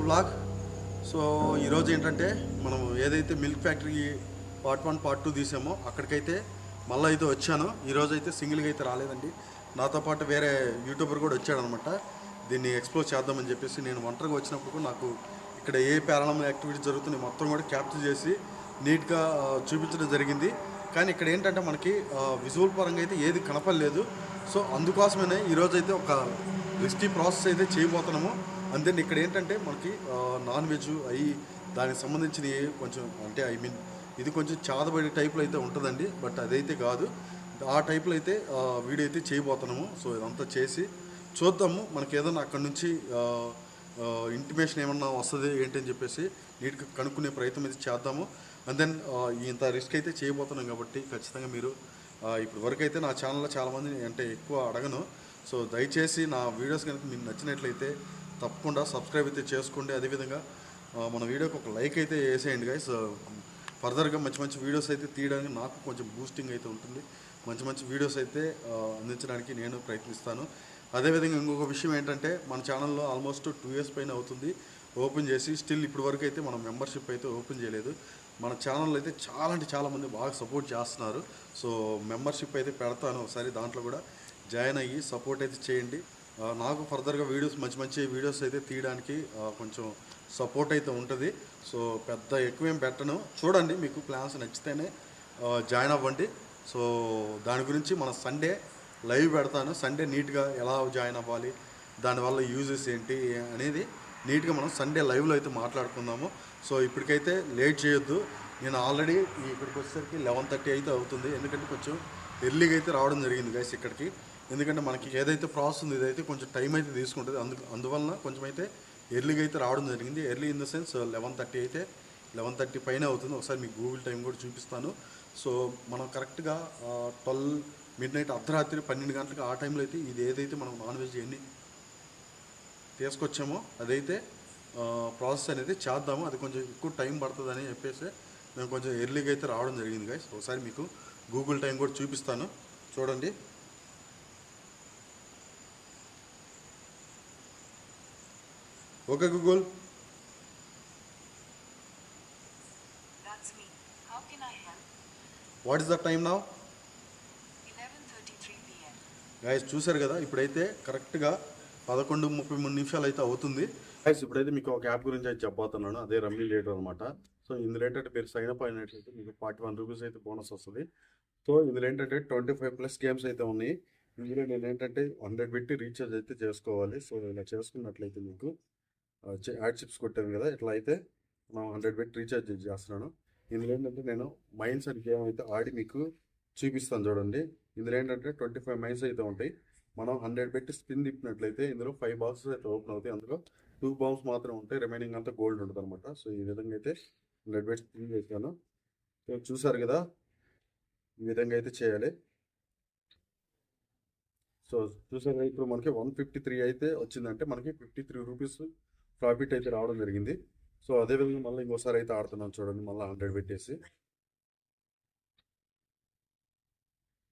Blog. So ఈరోజు ఏంటంటే మనం ఏదైతే మిల్క్ ఫ్యాక్టరీ పార్ట్ 1 పార్ట్ 2 తీసామో అక్కడికైతే మళ్ళీ అయితే వచ్చాను. ఈరోజు అయితే సింగిల్గా అయితే రాలేదండి, నాతో పాటు వేరే యూట్యూబర్ కూడా వచ్చాడనమాట. దీన్ని ఎక్స్ప్లోర్ చేద్దామని చెప్పేసి నేను ఒంటరిగా వచ్చినప్పుడు నాకు ఇక్కడ ఏ పారానామల్ యాక్టివిటీస్ జరుగుతున్నాయి మొత్తం కూడా క్యాప్చర్ చేసి నీట్గా చూపించడం జరిగింది. కానీ ఇక్కడ ఏంటంటే మనకి విజువల్ పరంగా అయితే ఏది కనపడలేదు. సో అందుకోసమే ఈరోజు అయితే ఒక రిస్కీ ప్రాసెస్ అయితే చేయబోతున్నాము. అంతే ఇక్కడ ఏంటంటే మనకి నాన్ వెజ్ అవి దానికి సంబంధించినవి కొంచెం అంటే ఇది కొంచెం చాదబడి టైప్లో అయితే ఉంటుందండి. బట్ అదైతే కాదు, ఆ టైప్లో అయితే వీడియో అయితే చేయబోతున్నాము. సో ఇదంతా చేసి చూద్దాము, మనకి ఏదన్నా అక్కడ నుంచి ఇంటిమేషన్ ఏమన్నా వస్తుంది ఏంటని చెప్పేసి నీట్గా కనుక్కునే ప్రయత్నం అయితే చేద్దాము. అండ్ దెన్ ఇంత రిస్క్ అయితే చేయబోతున్నాం కాబట్టి ఖచ్చితంగా మీరు ఇప్పటి వరకు అయితే నా ఛానల్లో చాలామంది అంటే ఎక్కువ అడగను. సో దయచేసి నా వీడియోస్ కనుక మీకు నచ్చినట్లయితే తప్పకుండా సబ్స్క్రైబ్ అయితే చేసుకోండి. అదేవిధంగా మన వీడియోకి ఒక లైక్ అయితే వేసేయండి గైస్. ఫర్దర్గా మంచి మంచి వీడియోస్ అయితే తీయడానికి నాకు కొంచెం బూస్టింగ్ అయితే ఉంటుంది. మంచి మంచి వీడియోస్ అయితే అందించడానికి నేను ప్రయత్నిస్తాను. అదేవిధంగా ఇంకొక విషయం ఏంటంటే మన ఛానల్లో ఆల్మోస్ట్ 2 years పైన అవుతుంది ఓపెన్ చేసి. స్టిల్ ఇప్పటి వరకు అయితే మనం మెంబర్షిప్ అయితే ఓపెన్ చేయలేదు. మన ఛానల్ అయితే చాలా అంటే చాలామంది బాగా సపోర్ట్ చేస్తున్నారు. సో మెంబర్షిప్ అయితే పెడతాను, ఒకసారి దాంట్లో కూడా జాయిన్ అయ్యి సపోర్ట్ అయితే చేయండి. నాకు ఫర్దర్గా వీడియోస్ మంచి మంచి వీడియోస్ అయితే తీయడానికి కొంచెం సపోర్ట్ అయితే ఉంటుంది. సో పెద్ద ఎక్కువేం పెట్టను, చూడండి మీకు ప్లాన్స్ నచ్చితేనే జాయిన్ అవ్వండి. సో దాని గురించి మన సండే లైవ్ పెడతాను. సండే నీట్గా ఎలా జాయిన్ అవ్వాలి, దానివల్ల యూజెస్ ఏంటి అనేది నీట్గా మనం సండే లైవ్లో అయితే మాట్లాడుకుందాము. సో ఇప్పటికైతే లేట్ చేయొద్దు. నేను ఆల్రెడీ ఇక్కడికి వచ్చేసరికి 11:30 అయితే అవుతుంది, ఎందుకంటే కొంచెం ఎర్లీగా అయితే రావడం జరిగింది గైస్ ఇక్కడికి. ఎందుకంటే మనకి ఏదైతే ప్రాసెస్ ఉంది ఇదైతే కొంచెం టైం అయితే తీసుకుంటుంది. అందువలన కొంచెం అయితే ఎర్లీగా అయితే రావడం జరిగింది. ఎర్లీ ఇన్ ద సెన్స్ 11:30 అయితే 11:30 పైన అవుతుంది. ఒకసారి మీకు గూగుల్ టైం కూడా చూపిస్తాను. సో మనం కరెక్ట్గా 12 midnight అర్ధరాత్రి 12 గంటలకు ఆ టైంలో అయితే ఇది ఏదైతే మనం నాన్ వెజ్ ఎన్ని తీసుకొచ్చామో అదైతే ప్రాసెస్ అనేది చేద్దాము. అది కొంచెం ఎక్కువ టైం పడుతుందని చెప్పేసి మేము కొంచెం ఎర్లీగా అయితే రావడం జరిగింది గైస్. ఒకసారి మీకు గూగుల్ టైం కూడా చూపిస్తాను, చూడండి. Okay, Google. That's me. How can I help? What is the time now? 11:33 p.m. Guys చూసారు కదా, ఇప్పుడైతే కరెక్ట్గా 11:33 అయితే అవుతుంది. గైస్ ఇప్పుడైతే మీకు ఒక యాప్ గురించి అయితే చెప్పబోతున్నాను, అదే రమ్మీ లీడర్ అనమాట. సో ఇందులో ఏంటంటే మీరు సైన్ అప్ అయినట్లయితే మీకు 41 రూపీస్ అయితే బోనస్ వస్తుంది. సో ఇందులో ఏంటంటే 25+ గేమ్స్ అయితే ఉన్నాయి. ఇందులో నేను ఏంటంటే 100 పెట్టి రీఛార్జ్ అయితే చేసుకోవాలి. సో ఇలా చేసుకున్నట్లయితే మీకు యాడ్ చిప్స్ కొట్టాను కదా, ఇట్లా అయితే మనం 100 పెట్టి రీఛార్జ్ చేస్తున్నాను. ఇందులో ఏంటంటే నేను మైన్స్ అని గేమ్ అయితే ఆడి మీకు చూపిస్తాను చూడండి. ఇందులో ఏంటంటే 25 మైన్స్ అయితే ఉంటాయి. మనం 100 పెట్టి స్పిన్ తిప్పినట్లయితే ఇందులో 5 బాక్సెస్ అయితే ఓపెన్ అవుతాయి. అందులో 2 బాంబ్స్ మాత్రం ఉంటాయి, రిమైనింగ్ అంతా గోల్డ్ ఉంటుంది అనమాట. సో ఈ విధంగా అయితే 100 పెట్టి స్పిన్ చేశాను. సో చూసారు కదా, ఈ విధంగా అయితే చేయాలి. సో చూసారు ఇప్పుడు మనకి 153 అయితే వచ్చిందంటే మనకి 53 రూపీస్ ప్రాఫిట్ అయితే రావడం జరిగింది. సో అదేవిధంగా మళ్ళీ ఇంకోసారి అయితే ఆడుతున్నాను చూడండి, మళ్ళీ 100 పెట్టేసి.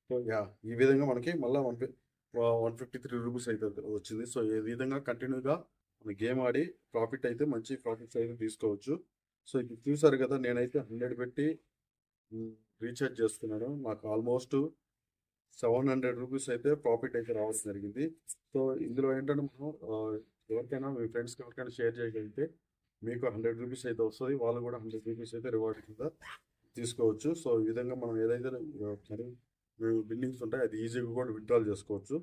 సో ఈ విధంగా మనకి మళ్ళీ 153 రూపీస్ అయితే వచ్చింది. సో ఈ విధంగా కంటిన్యూగా మన గేమ్ ఆడి ప్రాఫిట్ అయితే మంచి ప్రాఫిట్స్ అయితే తీసుకోవచ్చు. సో ఇప్పుడు చూసారు కదా, నేనైతే 100 పెట్టి రీఛార్జ్ చేస్తున్నాను. నాకు ఆల్మోస్ట్ 700 రూపీస్ అయితే ప్రాఫిట్ అయితే రావడం జరిగింది. సో ఇందులో ఏంటంటే మనం ఎవరికైనా మీ ఫ్రెండ్స్కి ఎవరికైనా షేర్ చేయగలిగితే మీకు 100 రూపీస్ అయితే వస్తుంది, వాళ్ళు కూడా 100 రూపీస్ అయితే రివార్డ్ కింద తీసుకోవచ్చు. సో ఈ విధంగా మనం ఏదైతే బిల్డింగ్స్ ఉంటాయి అది ఈజీగా కూడా విత్డ్రాల్ చేసుకోవచ్చు.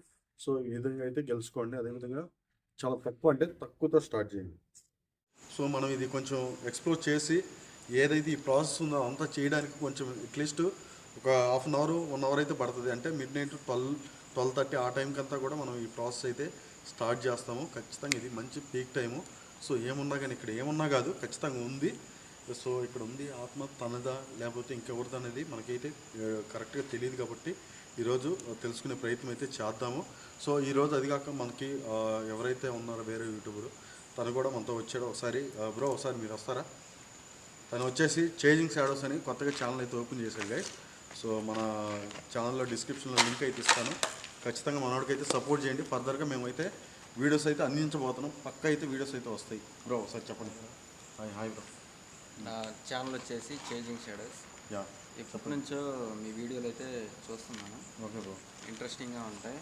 సో ఈ విధంగా అయితే గెలుచుకోండి. అదేవిధంగా చాలా తక్కువ అంటే తక్కువతో స్టార్ట్ చేయండి. సో మనం ఇది కొంచెం ఎక్స్ప్లోర్ చేసి ఏదైతే ఈ ప్రాసెస్ ఉందో అంతా చేయడానికి కొంచెం అట్లీస్ట్ ఒక హాఫ్ అన్ అవర్ 1 hour అయితే పడుతుంది. అంటే midnight 12:30 ఆ టైంకి అంతా కూడా మనం ఈ ప్రాసెస్ అయితే స్టార్ట్ చేస్తాము. ఖచ్చితంగా ఇది మంచి పీక్ టైము. సో ఏమున్నా కానీ ఇక్కడ ఏమున్నా కాదు, ఖచ్చితంగా ఉంది. సో ఇక్కడ ఉంది ఆత్మ తనదా లేకపోతే ఇంకెవరిది అనేది మనకైతే కరెక్ట్గా తెలియదు కాబట్టి ఈరోజు తెలుసుకునే ప్రయత్నం అయితే చేద్దాము. సో ఈరోజు అది కాక మనకి ఎవరైతే ఉన్నారో వేరే యూట్యూబర్ తను కూడా మనతో వచ్చాడు. ఒకసారి బ్రో ఒకసారి మీరు వస్తారా? తను వచ్చేసి చేంజింగ్ షాడోస్ అని కొత్తగా ఛానల్ అయితే ఓపెన్ చేశాడు గైస్. సో మన ఛానల్లో డిస్క్రిప్షన్లో లింక్ అయితే ఇస్తాను. ఖచ్చితంగా మనోడికైతే సపోర్ట్ చేయండి. ఫర్దర్గా మేమైతే వీడియోస్ అయితే అందించబోతున్నాం. పక్క అయితే వీడియోస్ అయితే వస్తాయి. బ్రో ఒకసారి చెప్పండి. Hi bro. నా ఛానల్ వచ్చేసి చేంజింగ్ షాడోస్. యా, ఎప్పటి నుంచో మీ వీడియోలు అయితే చూస్తున్నాను. Okay bro. ఇంట్రెస్టింగ్గా ఉంటాయి.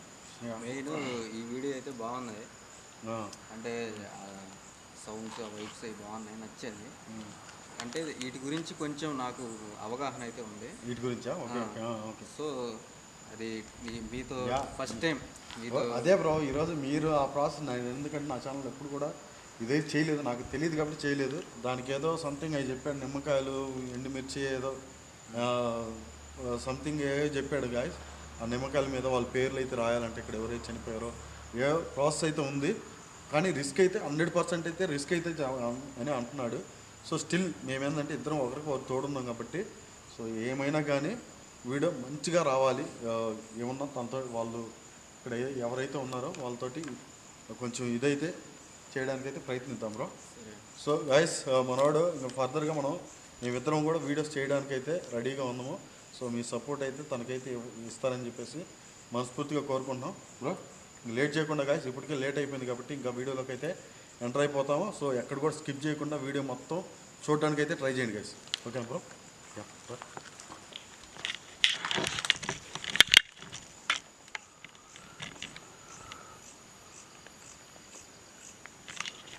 Yeah. మెయిన్ ఈ వీడియో అయితే బాగున్నాయి. అంటే సౌండ్స్ వైబ్స్ అవి బాగున్నాయి, నచ్చింది. అంటే వీటి గురించి కొంచెం నాకు అవగాహన అయితే ఉంది. వీటి గురించా? Okay okay. సో అది మీతో Yeah. ఫస్ట్ టైం మీతో అదే బ్రో, ఈరోజు మీరు ఆ ప్రాసెస్ ఎందుకంటే నా ఛానల్ ఎప్పుడు కూడా ఇదే చేయలేదు, నాకు తెలియదు కాబట్టి చేయలేదు. దానికి ఏదో సంథింగ్ అవి చెప్పాడు, నిమ్మకాయలు ఎండుమిర్చి ఏదో సంథింగ్ ఏదో చెప్పాడు గాయస్. ఆ నిమ్మకాయల మీద వాళ్ళ పేర్లు అయితే రాయాలంటే ఇక్కడ ఎవరైతే చనిపోయారో ఏ ప్రాసెస్ అయితే ఉంది. కానీ రిస్క్ అయితే 100% అయితే రిస్క్ అయితే అని అంటున్నాడు. సో స్టిల్ మేమేందంటే ఇద్దరం ఒకరికి ఒకరు తోడున్నాం కాబట్టి సో ఏమైనా కానీ వీడియో మంచిగా రావాలి. ఏమన్నా తనతో వాళ్ళు ఇక్కడ ఎవరైతే ఉన్నారో వాళ్ళతోటి కొంచెం ఇదైతే చేయడానికైతే ప్రయత్నిద్దాం బ్రో. సో గైస్ మనోడు ఇంకా ఫర్దర్గా మేమిద్దరం కూడా వీడియోస్ చేయడానికైతే రెడీగా ఉన్నాము. సో మీ సపోర్ట్ అయితే తనకైతే ఇస్తారని చెప్పేసి మనస్ఫూర్తిగా కోరుకుంటున్నాం బ్రో. లేట్ చేయకుండా గైస్, ఇప్పటికే లేట్ అయిపోయింది కాబట్టి ఇంకా వీడియోలోకి అయితే ఎంటర్ అయిపోతాము. సో ఎక్కడ కూడా స్కిప్ చేయకుండా వీడియో మొత్తం చూడడానికి అయితే ట్రై చేయండి గైస్. ఓకేనా బ్రో? Yeah bro.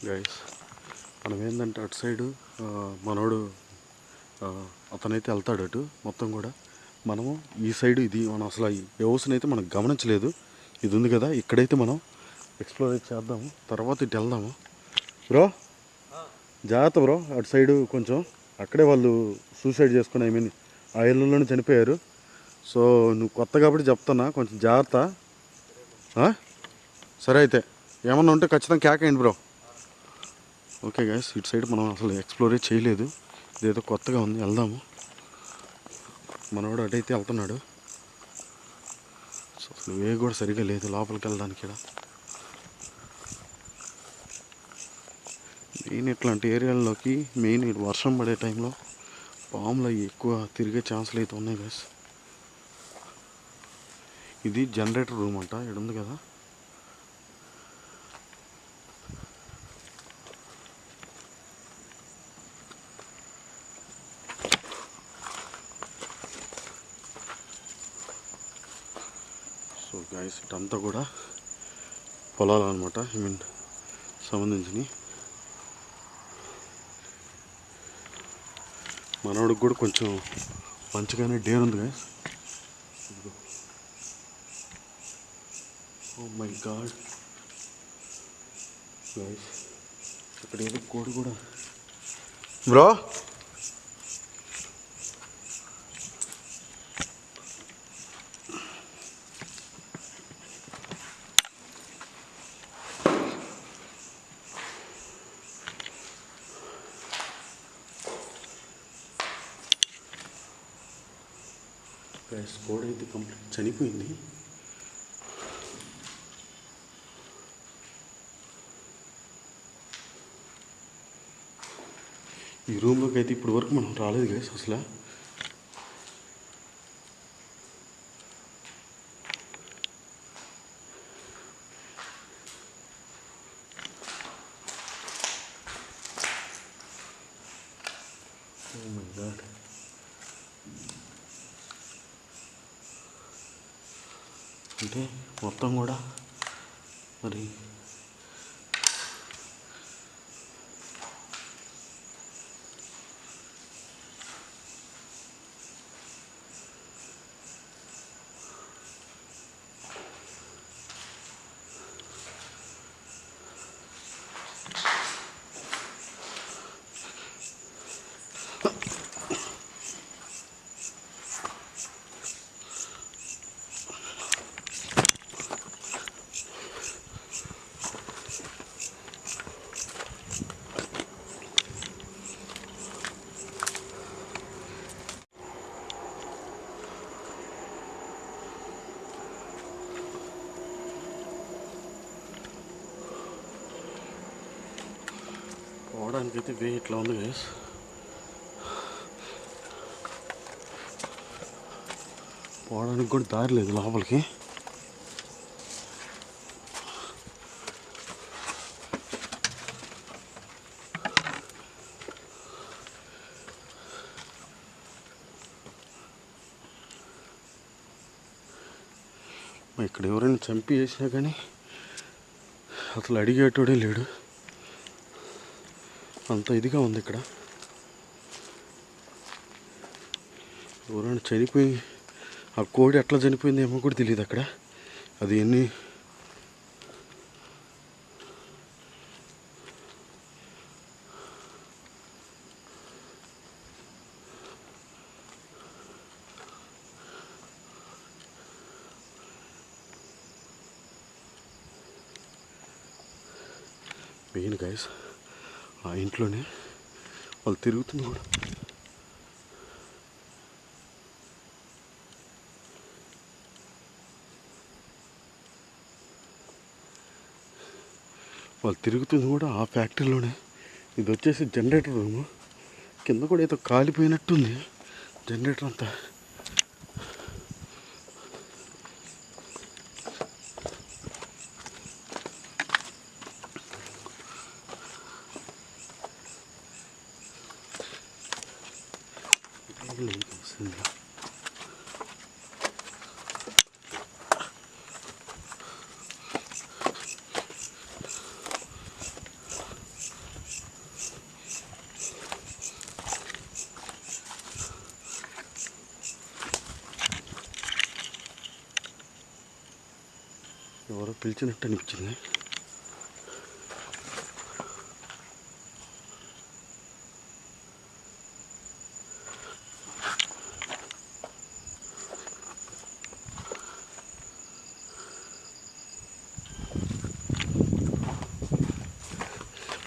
గైస్ మనం ఏంటంటే అటు సైడు మనోడు అతనైతే వెళ్తాడు అటు మొత్తం కూడా. మనము ఈ సైడు ఇది మనం అసలు ఈ హౌస్ని అయితే మనం గమనించలేదు. ఇది ఉంది కదా, ఇక్కడైతే మనం ఎక్స్ప్లోర్ అయితే చేద్దాము, తర్వాత ఇటు వెళ్దాము బ్రో. జాగ్రత్త బ్రో, అటు సైడు కొంచెం అక్కడే వాళ్ళు సూసైడ్ చేసుకుని ఐ మీన్ ఆ ఇళ్ళలోనే చనిపోయారు. సో నువ్వు కొత్త కాబట్టి చెప్తున్నా, కొంచెం జాగ్రత్త. సరే అయితే ఏమన్నా ఉంటే ఖచ్చితంగా కేకేయండి బ్రో. ఓకే గైస్, ఇటు సైడ్ మనం అసలు ఎక్స్ప్లోరే చేయలేదు, ఇదేదో కొత్తగా ఉంది, వెళ్దాము. మనవాడు అటైతే వెళ్తున్నాడు. సో అసలు వే కూడా సరిగా లేదు లోపలికి వెళ్ళడానికి. ఇక్కడ మెయిన్ ఇట్లాంటి ఏరియాల్లోకి మెయిన్ వర్షం పడే టైంలో పాములు అవి ఎక్కువ తిరిగే ఛాన్సులు అయితే ఉన్నాయి గైస్. ఇది జనరేటర్ రూమ్ అంట, ఇక్కడ ఉంది కదా. సో గైస్ ఇటంతా కూడా పొలాలు అనమాట, ఐ మీన్ సంబంధించినవి. మనోడికి కూడా కొంచెం మంచిగానే డేర్ ఉంది guys. Oh my god guys, ఇక్కడ ఏదో కోడి కూడా బ్రో. గైస్ కోడి అయితే కంప్లీట్ చనిపోయింది. ఈ రూమ్లోకి అయితే ఇప్పటి వరకు మనం రాలేదు గైస్ అసలు. ఓ మై గాడ్, అంటే మొత్తం కూడా మరి పోవడానికైతే వే ఇట్లా ఉంది గైస్. పోవడానికి కూడా దారి లేదు లోపలికి. ఇక్కడ ఎవరైనా చంపి వేసినా కానీ అసలు అడిగేటోడే లేడు, అంత ఇదిగా ఉంది ఇక్కడ. ఎవరైనా చనిపోయి ఆ కోడి ఎట్లా చనిపోయింది ఏమో కూడా తెలియదు అక్కడ. అది ఎన్ని మెయిన్ గైస్ ఆ ఇంట్లోనే వాళ్ళు తిరుగుతుంది కూడా. వాళ్ళు తిరుగుతుంది కూడా ఆ ఫ్యాక్టరీలోనే. ఇది వచ్చేసి జనరేటర్ రూము. కింద కూడా ఏదో కాలిపోయినట్టుంది జనరేటర్ అంతా. ఎవరో పిలిచినట్టు అనిపించింది.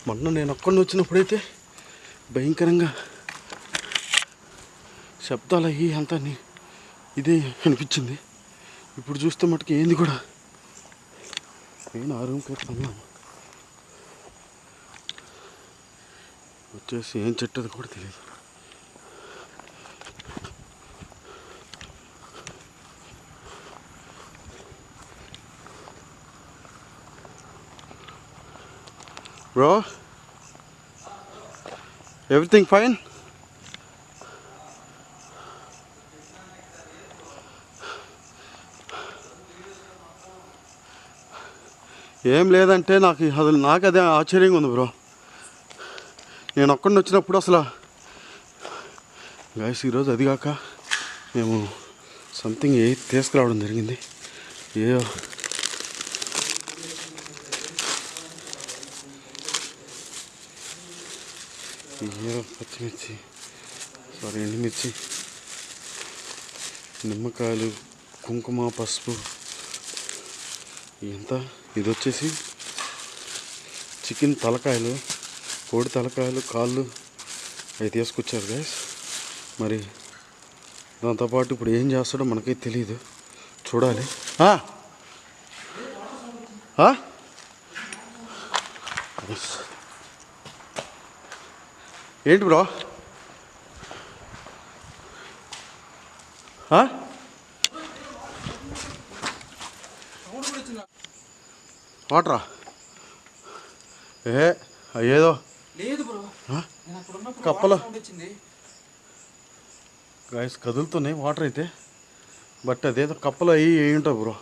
మొన్న నేను ఒక్కడిని వచ్చినప్పుడైతే భయంకరంగా శబ్దాలు అయ్యి అంతా ఇదే అనిపించింది. ఇప్పుడు చూస్తే మటుకు ఏంది కూడా. నేను ఆ రూమ్కి వెళ్తున్నాను. వచ్చేసి ఏం చెట్టు అది కూడా తెలియదు. Bro, everything fine? ఏం లేదంటే నాకు అదే ఆశ్చర్యంగా ఉంది బ్రో. నేను ఒక్కడిని వచ్చినప్పుడు అసలు గైస్ ఈరోజు అది కాక మేము సంథింగ్ తీసుకురావడం జరిగింది. పచ్చిమిర్చి, ఎండుమిర్చి, నిమ్మకాయలు, కుంకుమ, పసుపు, ఎంత. ఇది వచ్చేసి చికెన్ తలకాయలు, కోడి తలకాయలు, కాళ్ళు అవి తీసుకొచ్చారు గైస్. మరి దాంతోపాటు ఇప్పుడు ఏం చేస్తాడో మనకైతే తెలియదు, చూడాలి. ఏంటి బ్రో? వాటరా? ఏదో లేదు బ్రో, కప్పలు గాయస్ కదులుతున్నాయి వాటర్ అయితే. బట్ అదేదో కప్పలు అయ్యి ఉంటాయి బ్రో.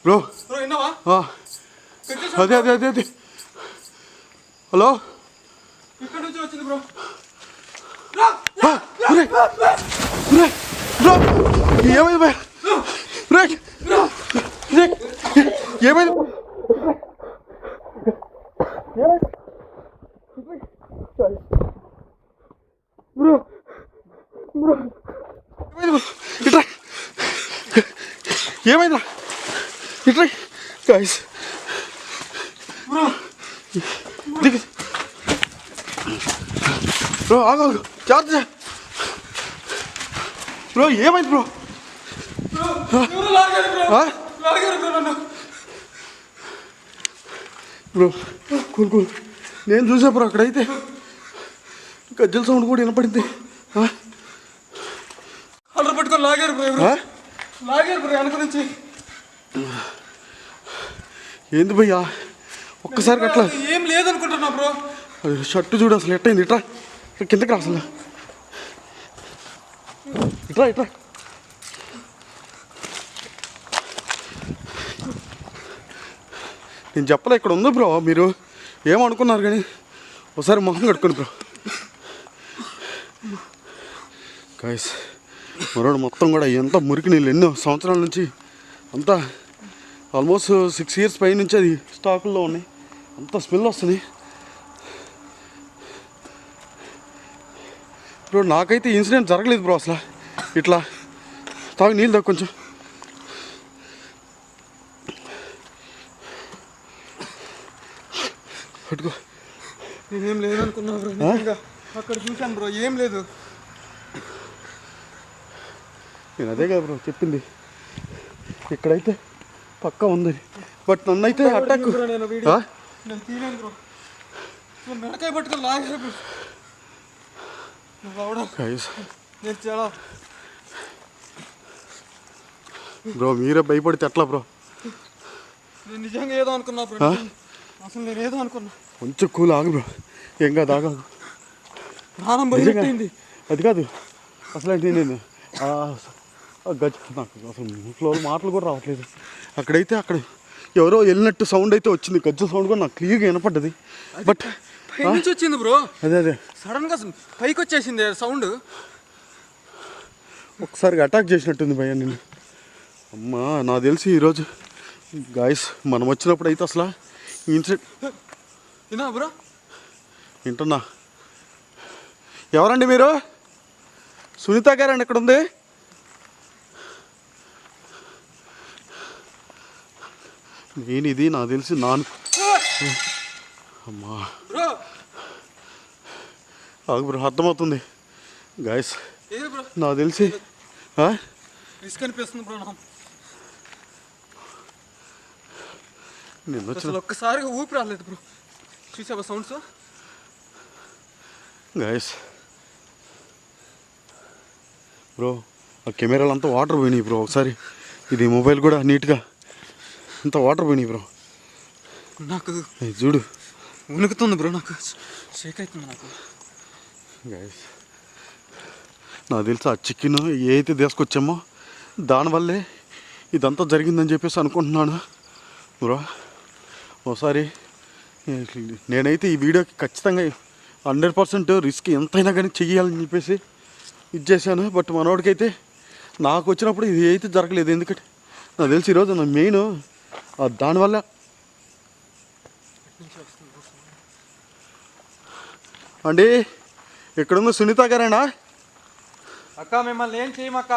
బ్రో అదే అదే అదే అదే. హలో, ఇక్కడ నుంచి వచ్చింది బ్రో. ఏమైంది? ఏమైంది? బ్రో బ్రో ఇట్లా ఏమైందా? ఇట్లా గాయస్ దిగి బ్రో ఆగు చార్జ్ బ్రో ఏమైంది బ్రో బ్రో కూల్ కూల్ నేను చూసా బ్రో అక్కడైతే గజ్జల సౌండ్ కూడా వినపడింది. అల్లరి పట్టుకొని లాగారు బ్రో వెనక నుంచి. ఏంది భయ్యా ఒక్కసారి అట్లా ఏం లేదనుకుంటున్నా బ్రో. షర్టు చూడు అసలు ఎట్టయింది. ఇట్రా కిందకి రా అసలు ఇట్రా నేను చెప్పలే ఇక్కడ ఉంది బ్రో. మీరు ఏమనుకున్నారు కానీ ఒకసారి మొహం కట్టుకోండి బ్రో. గాయస్ మరోడు మొత్తం కూడా ఎంత మురికి నీళ్ళు ఎన్నో సంవత్సరాల నుంచి అంతా ఆల్మోస్ట్ 6 years పై నుంచి అది స్టాకుల్లో ఉన్నాయి. అంత స్మెల్ వస్తుంది బ్రో. నాకైతే ఇన్సిడెంట్ జరగలేదు బ్రో అసలు. ఇట్లా తాగు నీళ్ళు తాగు కొంచెం. పట్టుకో. నేనేం లేదనుకున్నా బ్రో. నిజంగా అక్కడ చూశాను బ్రో, ఏం లేదు. నేను అదే కదా బ్రో చెప్పింది. ఇక్కడైతే పక్కా ఉంది. బట్ నన్నైతే అటాక్ నేను తీయలేను బ్రో. మెడకాయ పట్టుకొని లాగారు బ్రో. నేను చాలా బ్రో మీరే భయపడితే ఎట్లా బ్రో? నేను నిజంగా ఏదో అనుకున్నా బ్రో. అసలు నేను ఏదో అనుకున్నా. కొంచెం కూల్ ఆగు బ్రో. ఏం కాదు ఆగు. ప్రాణం బయటెట్టింది. అది కాదు అసలు అంటే నేను గజ్జ నాకు అసలు ఇంట్లో మాటలు కూడా రావట్లేదు. అక్కడైతే అక్కడ ఎవరో వెళ్ళినట్టు సౌండ్ అయితే వచ్చింది. గజ్జ సౌండ్ కూడా నాకు క్లియర్గా వినపడ్డది. బట్ పై నుంచి వచ్చింది బ్రో. అదే సడన్గా పైకి వచ్చేసింది సౌండ్. ఒకసారి అటాక్ చేసినట్టుంది భయ్య నేను. అమ్మా నాకు తెలిసి ఈరోజు గాయస్ మనం వచ్చినప్పుడు అయితే అసలు ఇన్సిడెంట్ విన్నా బ్రో. వింటున్నా. ఎవరండి మీరు? సునీత గారండి ఇక్కడ ఉంది. నేను ఇది నాకు తెలిసి అమ్మా ఆగు బ్రో అర్థమవుతుంది గాయస్. నాకు తెలిసి రిస్క్ అనిపిస్తుంది బ్రో. నేను వచ్చిన ఒక్కసారిగా ఊపి రాలేదు బ్రో. చూసావా సౌండ్స్ గాయస్? బ్రో ఆ కెమెరాలు అంతా వాటర్ పోయినాయి బ్రో. ఒకసారి ఇది మొబైల్ కూడా నీట్గా అంతా వాటర్ పోయినాయి బ్రో. నాకు చూడు ఉనుకుతుంది బ్రో. నాకు షేక్ అవుతుంది నాకు. గాయస్ నాకు తెలిసి ఆ చికెన్ ఏ అయితే తీసుకొచ్చామో దానివల్లే ఇదంతా జరిగిందని చెప్పేసి అనుకుంటున్నాను బ్రో. ఒకసారి నేనైతే ఈ వీడియోకి ఖచ్చితంగా 100% రిస్క్ ఎంతైనా కానీ చెయ్యాలని చెప్పేసి ఇది చేశాను. బట్ మనోడికైతే నాకు వచ్చినప్పుడు ఇది అయితే జరగలేదు. ఎందుకంటే నాకు తెలిసి ఈరోజు నా మెయిన్ దానివల్ల అండి. ఎక్కడుందో సునీత గారేనా? అక్క మిమ్మల్ని ఏం చేయమక్క,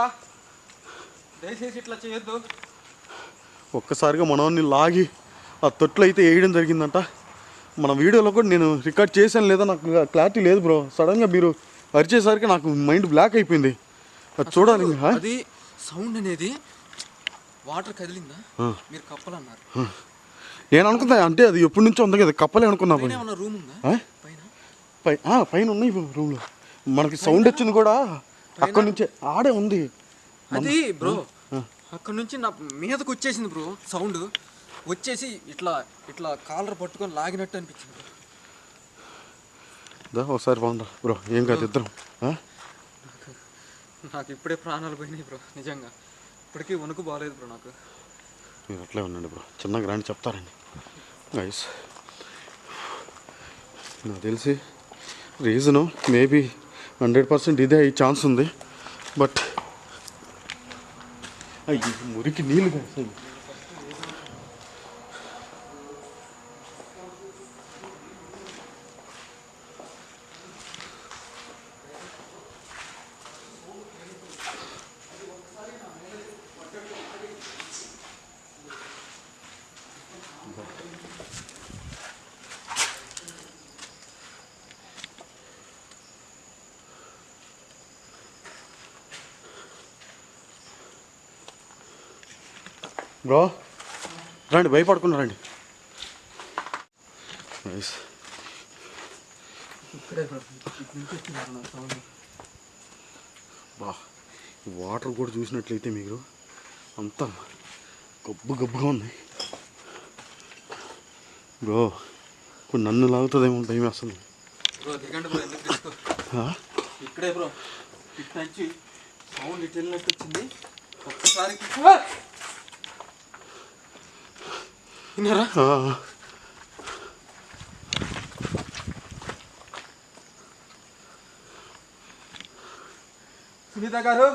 దయచేసి ఇట్లా చేయొద్దు. ఒక్కసారిగా మనోడిని లాగి ఆ తొట్లు అయితే వేయడం జరిగిందంట. మన వీడియోలో కూడా నేను రికార్డ్ చేశాను లేదా నాకు క్లారిటీ లేదు బ్రో. సడన్గా మీరు అరిచేసరికి నాకు మైండ్ బ్లాక్ అయిపోయింది. అది చూడాలి. అది సౌండ్ అనేది వాటర్ కదిలిందా, మీరు కప్పలన్నారు. నేను అనుకున్నా అంటే అది ఎప్పటి నుంచో ఉంది కదా కప్పలే అనుకున్నా. రూమ్ ఉందా పైన ఉన్నాయి రూమ్లో. మనకి సౌండ్ వచ్చింది కూడా అక్కడ నుంచే ఆడే ఉంది అది బ్రో. అక్కడ నుంచి నా మీదకి వచ్చేసింది బ్రో. సౌండ్ వచ్చేసి ఇట్లా ఇట్లా కాలర్ పట్టుకొని లాగినట్టు అనిపించింది బ్రో. ఒకసారి బాగుందా బ్రో? ఏం కాదు ఇద్దరం. నాకు ఇప్పుడే ప్రాణాలు పోయినాయి బ్రో. నిజంగా ఇప్పటికీ వణుకు బాగాలేదు బ్రో నాకు. మీరు అట్లే ఉండండి బ్రో. చిన్నగా రాని చెప్తారండి గైస్. నాకు తెలిసి రీజను మేబీ 100% ఇదే అయ్యే ఛాన్స్ ఉంది. బట్ అయ్యి మురికి నీళ్ళు కాదు. బ్రో రండి, భయపడకుండా రండి. నైస్. ఇక్కడే బ్రో, ఇటు నుంచి వచ్చింది నా సౌండ్. బా, వాటర్ కూడా చూసినట్లయితే మీరు అంతా గబ్బుగా ఉంది బ్రో. ఇప్పుడు నన్ను లాగుతుందేమో భయం అసలు. బ్రో దిగండి బ్రో, ఎందుకు తీసుకో. ఇక్కడే బ్రో, ఇటు నుంచి సౌండ్ ఇటు వెళ్ళినట్టు వచ్చింది ఒక్కసారి. విన్నారా? సునీత గారు,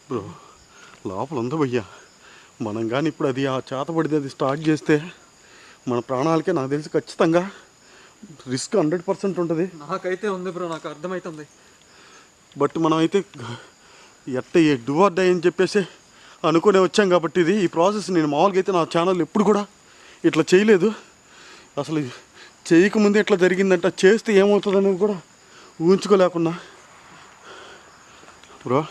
బ్రో లోపల ఉందా భయ్యా? మనం కానీ ఇప్పుడు అది ఆ చేతబడిది అది స్టార్ట్ చేస్తే మన ప్రాణాలకే నాకు తెలిసి ఖచ్చితంగా రిస్క్ 100% ఉంటుంది. నాకైతే ఉంది బ్రో, నాకు అర్థమవుతుంది. బట్ మనం అయితే ఎట్ట డువార్డ్ అని చెప్పేసి అనుకునే వచ్చాం కాబట్టి ఇది ఈ ప్రాసెస్ నేను మామూలుగా అయితే నా ఛానల్ ఎప్పుడు కూడా ఇట్లా చేయలేదు. అసలు చేయకముందే ఇట్లా జరిగిందంట, చేస్తే ఏమవుతుంది అనేది కూడా ఊహించుకోలేకున్నా బ్రో.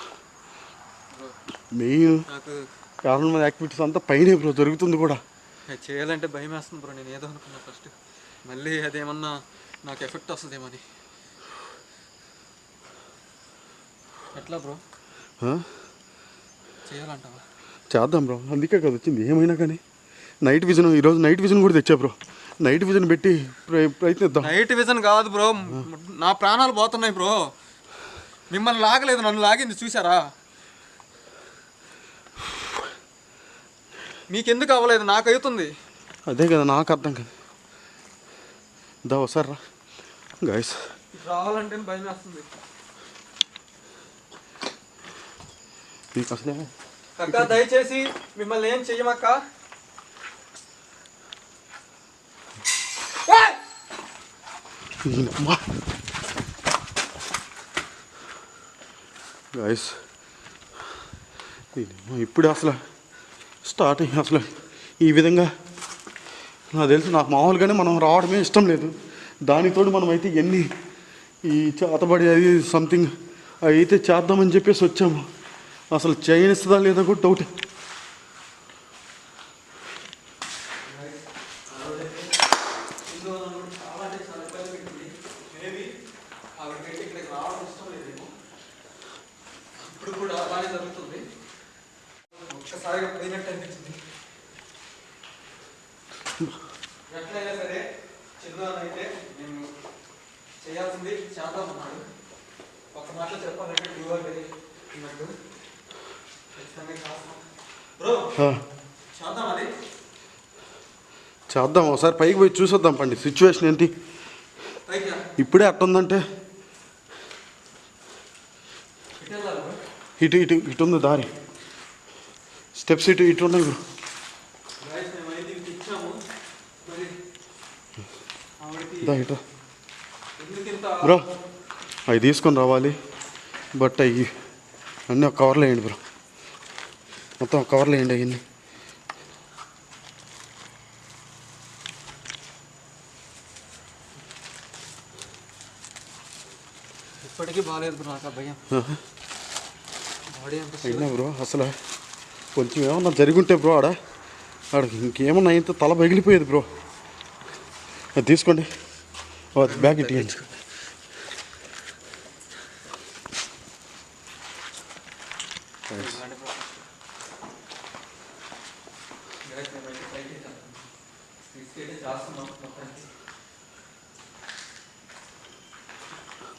మెయిన్ నాకు పారానార్మల్ యాక్టివిటీస్ అంతా పైనే బ్రో జరుగుతుంది కూడా. అది చేయాలంటే భయం వేస్తుంది బ్రో. నేను ఏదో అనుకున్నా ఫస్ట్, మళ్ళీ అదేమన్నా నాకు ఎఫెక్ట్ వస్తుందేమని. ఎట్లా బ్రో చేయాలంటావా? చేద్దాం బ్రో, అందుకే కదా వచ్చింది. ఏమైనా కానీ నైట్ విజన్, ఈరోజు నైట్ విజన్ కూడా తెచ్చా బ్రో. నైట్ విజన్ పెట్టి ప్రయత్నిద్దాం. నైట్ విజన్ కాదు బ్రో, నా ప్రాణాలు పోతున్నాయి బ్రో. మిమ్మల్ని లాగలేదు, నన్ను లాగింది చూసారా? మీకెందుకు అవ్వలేదు? నాకు అవుతుంది. అదే కదా నాకు అర్థం కదా. దా ఒకసారి రా గాయస్. రావాలంటే భయం వేస్తుంది. మీకు అసలే అక్క దయచేసి మిమ్మల్ని ఏం చెయ్యమక్క. గాయస్ ఇప్పుడు అసలు స్టార్టింగ్ అసలు ఈ విధంగా నాకు తెలిసి నాకు మామూలుగానే మనం రావడమే ఇష్టం లేదు. దానితో మనం అయితే ఎన్ని ఈ చేతబడి అది సంథింగ్ అయితే చేద్దామని చెప్పేసి వచ్చాము. అసలు చేయనిస్తుందా లేదా కూడా డౌట్. ఇప్పుడు కూడా అలానే జరుగుతుంది. ఒక్కసారిగా పోయినట్టు అనిపించింది. ఎట్లయినా సరే చిన్న అయితే నేను చేయాల్సింది చేద్దామన్నాడు. ఒక మాటలో చెప్పాలంటే అన్నట్టు బ్రో చేద్దాం. అది చేద్దాం, ఒకసారి పైకి పోయి చూసొద్దాం పండి సిచ్యువేషన్ ఏంటి. పైకి ఇప్పుడే అట్టుందంటే ఇటు ఇటు ఇటు ఉంది దారి, స్టెప్స్ ఇటు ఇటు ఉన్నాయి బ్రో. దా ఇటు బ్రో, అవి తీసుకొని రావాలి. బట్ అవి అన్నీ ఒక కవర్లో వేయండి బ్రో, మొత్తం ఒక కవర్లో వేయండి అవన్నీ. ఇప్పటికీ బాగాలేదు బ్రో నాకు భయం. బాడీ అంత అయినా బ్రో అసలు కొంచెం ఏమన్నా జరుగుంటే బ్రో ఆడ ఇంకేమన్నా అయితే తల పగిలిపోయేది బ్రో. అది తీసుకోండి, బ్యాగ్ ఇట్టించండి.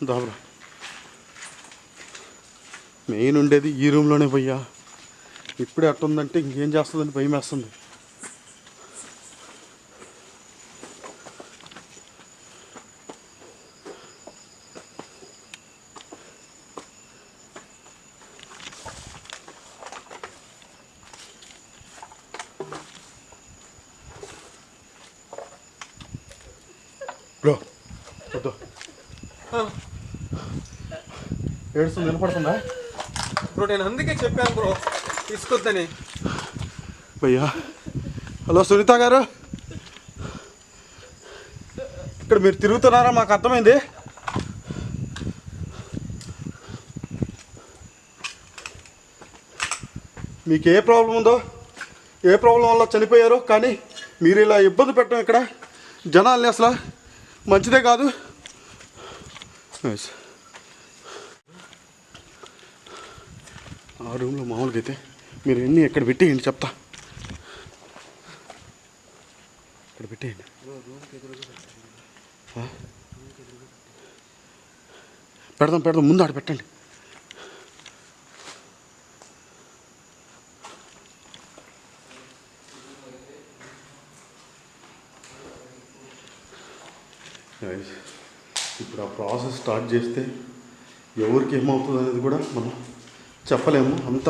దా బ్రో, మెయిన్ ఉండేది ఈ రూమ్లోనే పోయ్యా. ఇప్పుడే అట్టుందంటే ఇంకేం చేస్తుందని భయం వేస్తుంది. బ్రో వద్దు, ఏడుస్తుంది, వినపడుతుందా బ్రో? నేను అందుకే చెప్పాను బ్రో తీసుకొద్దని. భయ్యా హలో సునీత గారు, ఇక్కడ మీరు తిరుగుతున్నారా? మాకు అర్థమైంది. మీకు ఏ ప్రాబ్లం ఉందో, ఏ ప్రాబ్లం వల్ల చనిపోయారో, కానీ మీరు ఇలా ఇబ్బంది పెట్టడం ఇక్కడ జనాల్ని అసలు మంచిదే కాదు. ఆ రూమ్లో మామూలుగా అయితే మీరు ఎన్ని ఎక్కడ పెట్టేయండి, చెప్తా. ఇక్కడ పెట్టేయండి. పెడదాం ముందు ఆడ పెట్టండి. ఇప్పుడు ఆ ప్రాసెస్ స్టార్ట్ చేస్తే ఎవరికి ఏమవుతుంది అనేది కూడా మనం చెప్పలేము, అంత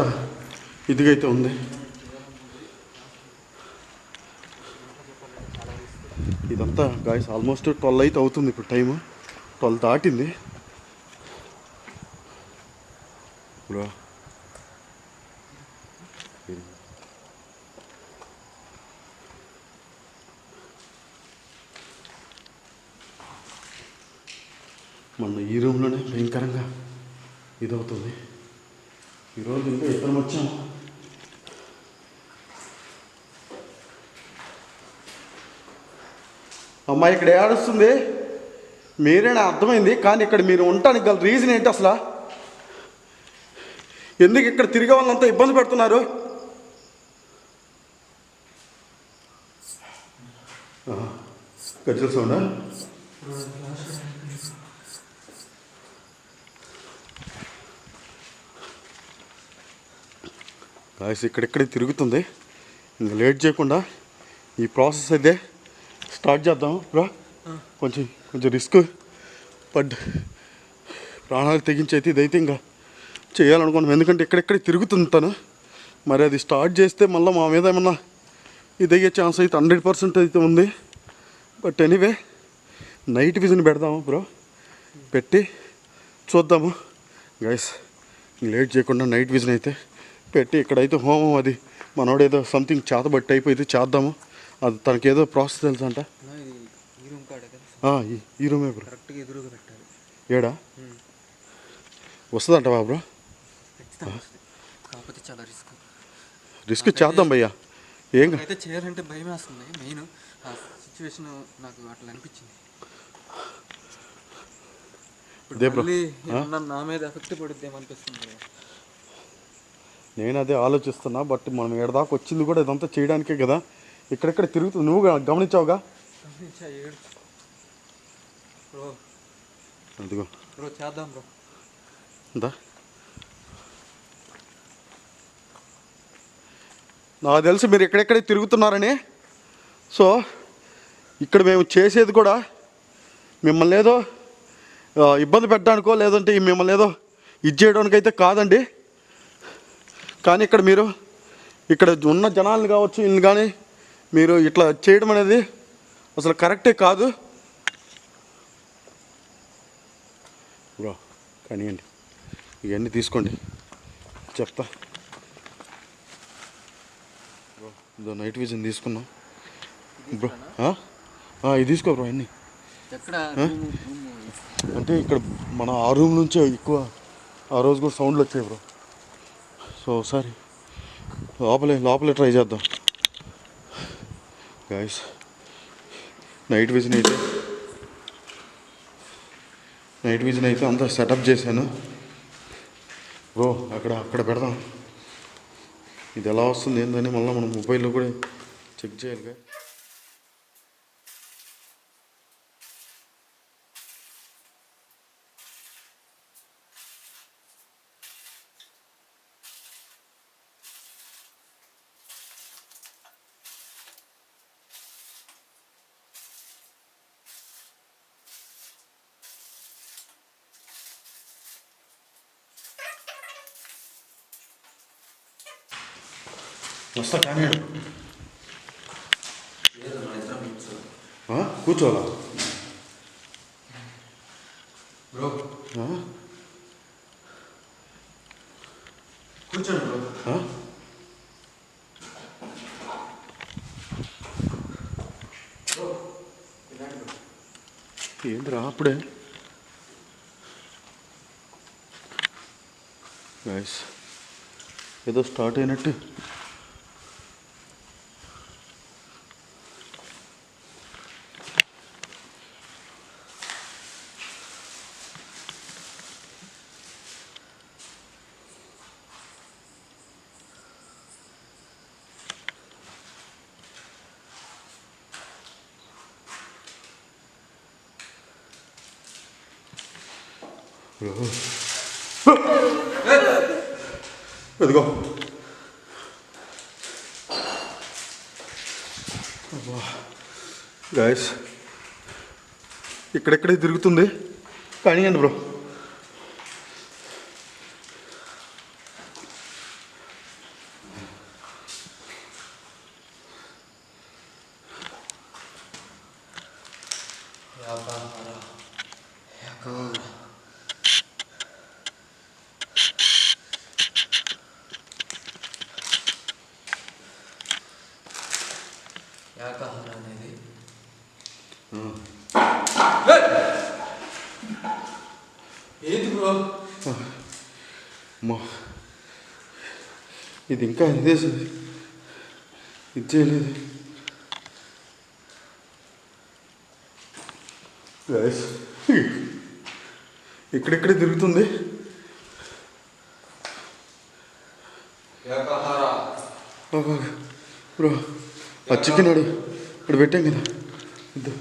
ఇదిగా అయితే ఉంది. ఇదంతా గాయస్ ఆల్మోస్ట్ 12 అయితే అవుతుంది ఇప్పుడు, టైము 12 దాటింది. బ్రో మన ఈ రూమ్లోనే భయంకరంగా ఇదవుతుంది. ఈరోజు ఇంకా ఇద్దరం వచ్చాము. అమ్మాయి ఇక్కడ ఏడుస్తుంది, మీరేనా అర్థమైంది, కానీ ఇక్కడ మీరు ఉండటానికి గల రీజన్ ఏంటి అసలు? ఎందుకు ఇక్కడ తిరిగే వాళ్ళంతా ఇబ్బంది పెడుతున్నారు? గజ్జల సౌండా? గాయస్ ఇక్కడిక్కడే తిరుగుతుంది. ఇంకా లేట్ చేయకుండా ఈ ప్రాసెస్ అయితే స్టార్ట్ చేద్దాం బ్రో. కొంచెం రిస్క్ బట్ ప్రాణాలు తెగించి అయితే ఇదైతే ఇంకా చేయాలనుకున్నాం, ఎందుకంటే ఎక్కడెక్కడ తిరుగుతుంది తను. మరి అది స్టార్ట్ చేస్తే మళ్ళీ మా మీద ఏమన్నా ఇది అయ్యే ఛాన్స్ అయితే 100% అయితే ఉంది. బట్ ఎనీవే నైట్ విజన్ పెడదాము బ్రో, పెట్టి చూద్దాము గైస్. లేట్ చేయకుండా నైట్ విజన్ అయితే పెట్టి ఇక్కడైతే హోమం, అది మనోడేదో సంథింగ్ చేతబట్టి అయిపోయింది, చేద్దాము. అది తనకేదో ప్రాసెస్ తెలుసు అంట. ఈ రూమే బ్రో, కరెక్ట్గా ఎదురుగా పెట్టాలి. ఏడా వస్తుందంట బ్రో? కాకపోతే చాలా రిస్క్ చేద్దాం భయ్యా. ఏం అయితే చేయాలంటే భయం వేస్తుంది. మెయిన్ ఆ సిచ్యువేషన్ నాకు అట్లా అనిపించింది. నా మీద ఎఫెక్ట్ పడుద్దేమనిపిస్తుంది. నేను అదే ఆలోచిస్తున్నా. బట్ మనం ఏడదాకా వచ్చింది కూడా ఇదంతా చేయడానికే కదా. ఇక్కడెక్కడ తిరుగుతుంది, నువ్వు గమనించావుగా? అదిగో బ్రో చేద్దాం బ్రో. అంతా నాకు తెలుసు మీరు ఎక్కడెక్కడ తిరుగుతున్నారని. సో ఇక్కడ మేము చేసేది కూడా మిమ్మల్ని ఏదో ఇబ్బంది పెట్టడానికో, లేదంటే మిమ్మల్ని ఏదో ఇది చేయడానికైతే కాదండి. కానీ ఇక్కడ మీరు ఇక్కడ ఉన్న జనాలను కావచ్చు, ఇల్లు కానీ మీరు ఇట్లా చేయడం అనేది అసలు కరెక్టే కాదు బ్రో. కానివ్వండి, ఇవన్నీ తీసుకోండి, చెప్తా బ్రో. ఇదో నైట్ విజన్ తీసుకున్నాం బ్రో. ఇది తీసుకో బ్రో. అన్నీ అంటే ఇక్కడ మన ఆ రూమ్ నుంచే ఎక్కువ ఆ రోజు కూడా సౌండ్లు వచ్చాయి బ్రో. సో ఒకసారి లోపలే ట్రై చేద్దాం గాయస్. నైట్ విజన్ అయితే అంతా సెటప్ చేశాను బ్రో. అక్కడ పెడదాం. ఇది ఎలా వస్తుంది ఏందని మళ్ళీ మనం మొబైల్లో కూడా చెక్ చేయాలిగా. వస్తా కానీ కూర్చోవాలా బ్రో? కూర్చోండి బ్రో. ఏంటిరా అప్పుడే గైస్ ఏదో స్టార్ట్ అయినట్టు. అదిగో గాయస్, ఇక్కడెక్కడే తిరుగుతుంది కానీ అండి బ్రో. యాకాహార అనేది ఏంటి బ్రో? అమ్మా, ఇది ఇంకా ఇదే ఇది చేయలేదు గాయస్. ఇక్కడెక్కడే తిరుగుతుంది. యాకాహార బ్రో ఆ చికెన్ ఇప్పుడు పెట్టాం కదా ఇద్దు.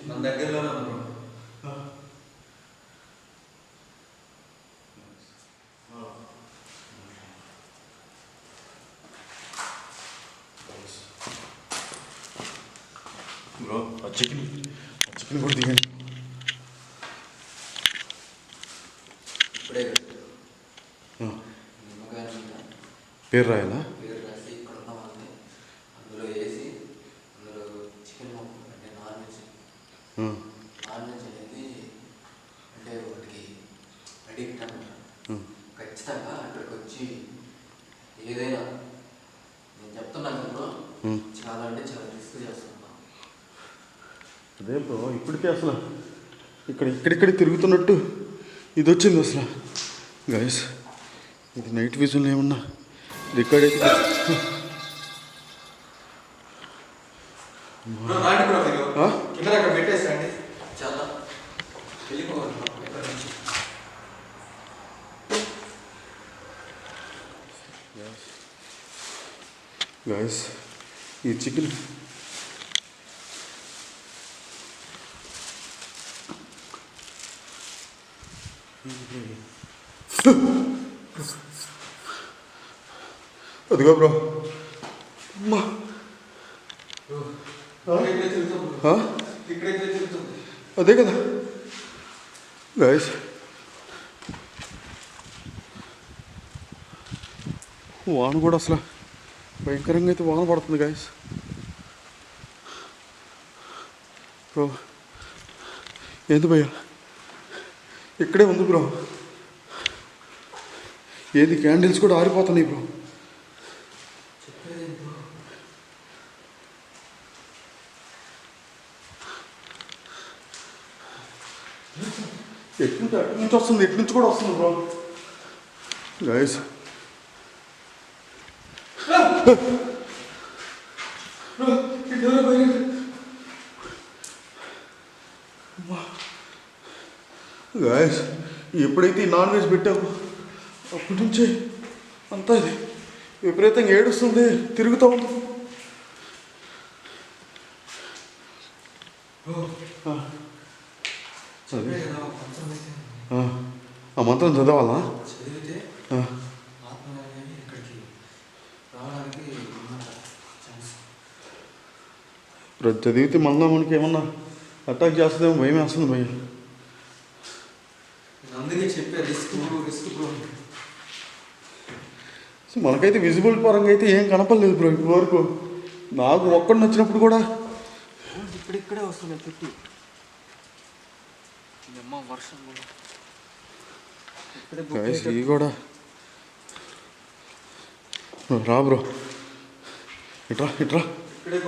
మన దగ్గరలోనే ఉంది బ్రో. బ్రో ఆ చికెన్ కూడా దిగండి. ఇప్పుడే నిమ్మకాయ పేరు రాయాలా? పేరు రాసి ఇక్కడ ఉన్న వాళ్ళని అందులో వేసి అందులో చికెన్ ముక్క అంటే నాన్ వెజ్ అనేది అంటే వాటికి అడిక్ట్ అన్నమాట. ఖచ్చితంగా అక్కడికి వచ్చి ఏదైనా నేను చెప్తున్నాను బ్రో, చాలా అంటే చాలా రిస్క్ చేస్తున్నాను. అదే బ్రో ఇప్పటికే అసలు ఇక్కడిక్కడ తిరుగుతున్నట్టు ఇది వచ్చింది అసలు గాయస్. ఇది నైట్ విజన్ ఏమన్నా రికార్డ్ అయితే రాండి బ్రో, మీరు కింద అక్కడ పెట్టేసండి. చాలా వెళ్ళిపోవాలి గాయస్. ఈ చికెన్ అదిగో బ్రో. అమ్మా అదే కదా గాయస్. వాన కూడా అసలు భయంకరంగా అయితే వాన పడుతుంది గాయస్. బ్రో ఏంది భయ్యా ఇక్కడే ఉంది బ్రో. ఏది క్యాండిల్స్ కూడా ఆరిపోతున్నాయి బ్రో. అటు నుంచి వస్తుంది, ఇటు నుంచి కూడా వస్తుంది బ్రో. గైస్ గాయస్ ఎప్పుడైతే ఈ నాన్ వెజ్ పెట్టాము అప్పటి నుంచే అంతా ఇది విపరీతంగా ఏడుస్తుంది, తిరుగుతూ ఉంది. ఆ మంత్రం చదవాలా? చదివితే ఆత్మగారిని ఇక్కడికి రావడానికి చదివితే మళ్ళీ మనకి ఏమన్నా అటాక్ చేస్తుందేమో భయం వేస్తుంది భయ్య. అందుకే చెప్పే రిస్క్ బ్రో. మనకైతే విజిబుల్ పరంగా అయితే ఏం కనపడలేదు బ్రో ఇప్పటి వరకు. నాకు ఒక్కడిని వచ్చినప్పుడు కూడా ఇక్కడే వస్తుంది పెట్టి అమ్మ వర్షం ఇది కూడా రా బ్రో. ఇట్రా ఇట్రా. ఇక్కడే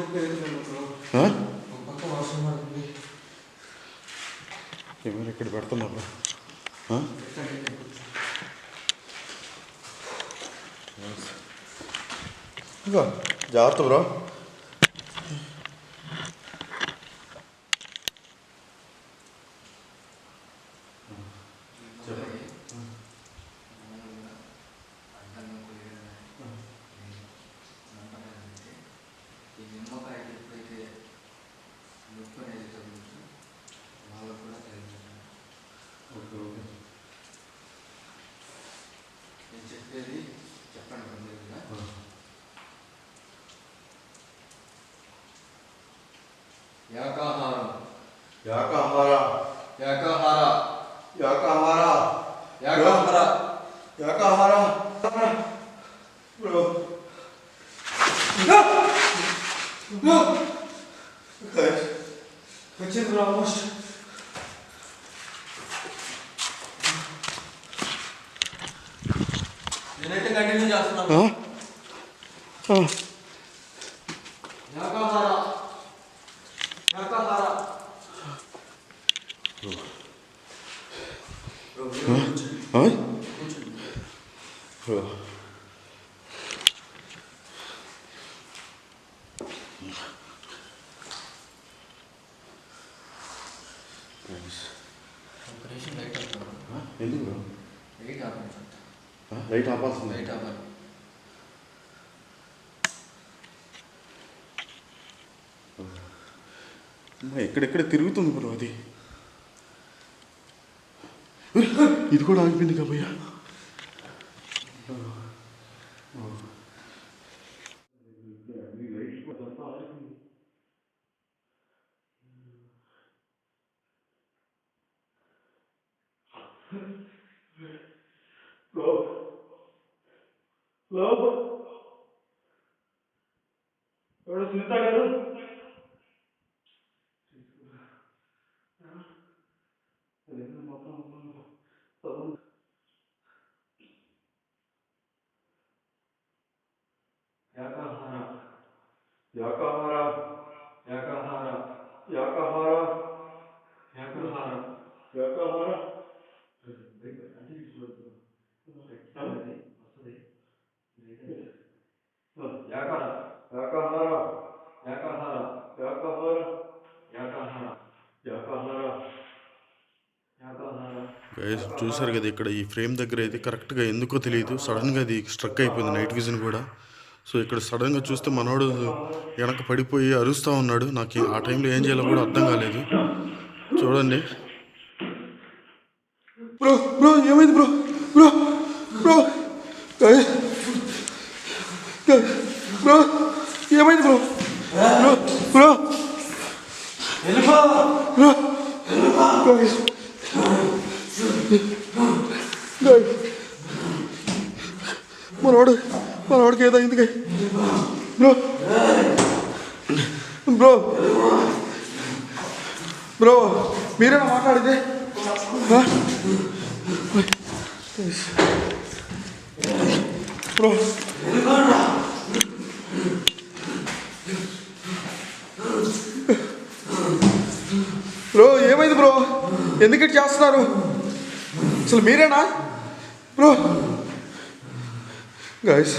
పక్క వర్షం పడుతుంది. ఏమైనా ఇక్కడ పెడుతున్నా బ్రో. జాగ్రత్త బ్రో. చెప్పేది చెప్పండి. యాకాహారం యాకాహార యాకాహార యాకాహార యాకాహార యాకాహార బ్రో. వచ్చింది బ్రో ఆల్మోస్ట్. నేనైతే కంటిన్యూ చేస్తున్నాను. యాకాహార యాకాహార ఎందుకు బ్రో? వెయిట్ ఆపండి. లైట్ ఆపాల్సింది. వెయిట్ ఆపాలి. ఎక్కడెక్కడ తిరుగుతుంది బ్రో అది. ఇది కూడా ఆగిపోయింది కాబోయ్యా. ఎవడో సునీత గారు యాకాహార యాకాహార యాకాహార యాకాహార యాకాహార యాకాహార చూసారు కదా ఇక్కడ ఈ ఫ్రేమ్ దగ్గర అయితే కరెక్ట్గా ఎందుకో తెలియదు సడన్గా అది స్ట్రక్ అయిపోయింది నైట్ విజన్ కూడా. సో ఇక్కడ సడన్గా చూస్తే మనోడు వెనక పడిపోయి అరుస్తూ ఉన్నాడు. నాకు ఆ టైంలో ఏం చేయాలో కూడా అర్థం కాలేదు. చూడండి బ్రో. బ్రో ఏమైంది బ్రో? బ్రో బ్రో బ్రో ఏమైంది బ్రో? బ్రో బ్రో బ్రో మనోడికి ఏదైంది బ్రో? బ్రో బ్రో మీరేనా మాట్లాడితే బ్రో బ్రో ఏమైంది బ్రో ఎందుకు ఇట్లా చేస్తున్నారు అసలు మీరేనా బ్రో గైస్